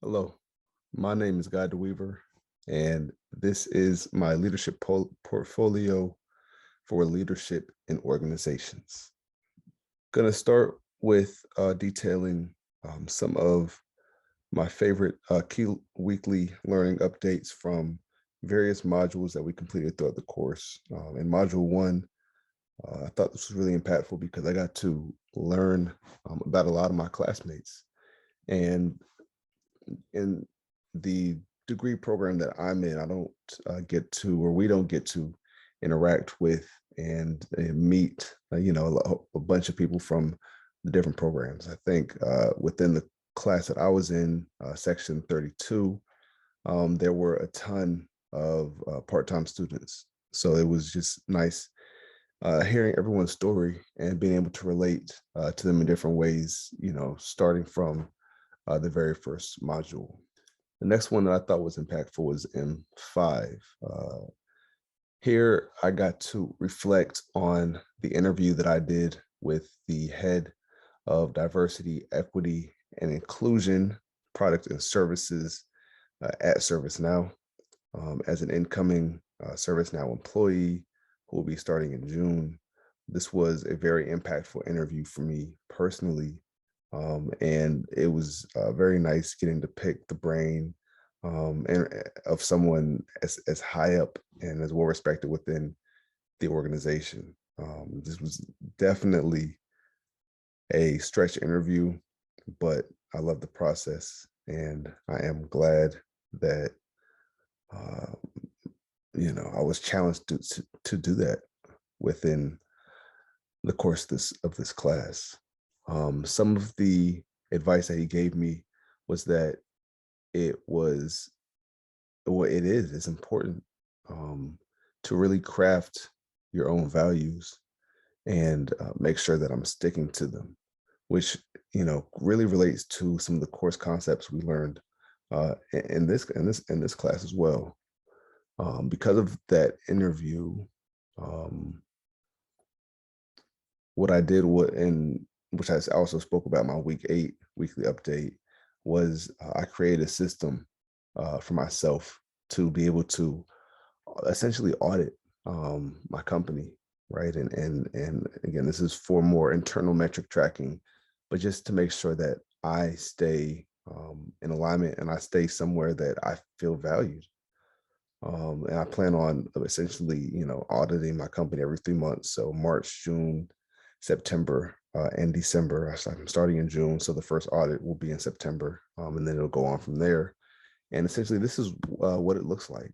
Hello, my name is Guy DeWeaver, and this is my leadership portfolio for leadership in organizations. Going to start with detailing some of my favorite key weekly learning updates from various modules that we completed throughout the course. In Module 1, I thought this was really impactful because I got to learn about a lot of my classmates. And in the degree program that I'm in, I don't get to, or we don't get to interact with and meet, a bunch of people from the different programs. I think within the class that I was in, section 32, there were a ton of part-time students. So it was just nice hearing everyone's story and being able to relate to them in different ways, starting from the very first module. The next one that I thought was impactful was M5. Here, I got to reflect on the interview that I did with the head of diversity, equity, and inclusion product and services at ServiceNow as an incoming ServiceNow employee who will be starting in June. This was a very impactful interview for me personally, and it was very nice getting to pick the brain and of someone as high up and as well respected within the organization. This was definitely a stretch interview, but I love the process, and I am glad that uh, I was challenged to do that within the course of this class. Some of the advice that he gave me was that it was what it is. It's important to really craft your own values and make sure that I'm sticking to them, which really relates to some of the course concepts we learned in this class as well. Because of that interview, um, what I did, which I also spoke about my week 8 weekly update, was I created a system for myself to be able to essentially audit my company, right? And again, this is for more internal metric tracking, but just to make sure that I stay in alignment and I stay somewhere that I feel valued. And I plan on essentially, auditing my company every 3 months. So March, June, September, and December. I'm starting in June, so the first audit will be in September, and then it'll go on from there. And essentially, this is what it looks like.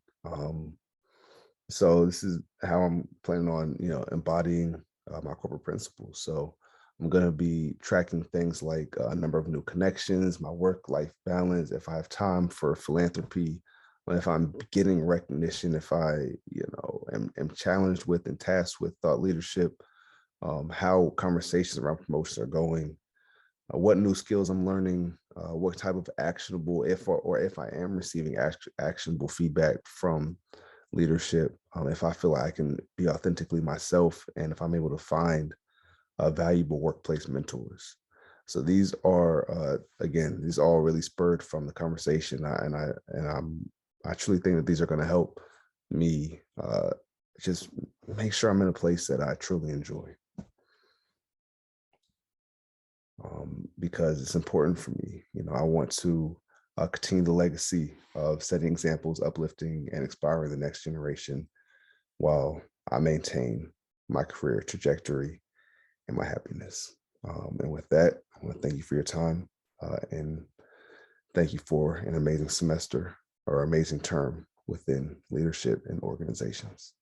So this is how I'm planning on, embodying my corporate principles. So I'm going to be tracking things like a number of new connections, my work-life balance, if I have time for philanthropy, or if I'm getting recognition, if I, am challenged with and tasked with thought leadership, how conversations around promotions are going, what new skills I'm learning, what type of actionable, if I am receiving actionable feedback from leadership, if I feel like I can be authentically myself, and if I'm able to find valuable workplace mentors. So these are, again, these all really spurred from the conversation, I truly think that these are going to help me just make sure I'm in a place that I truly enjoy. Because it's important for me. I want to continue the legacy of setting examples, uplifting, and inspiring the next generation while I maintain my career trajectory and my happiness. And with that, I want to thank you for your time and thank you for an amazing semester or amazing term within leadership and organizations.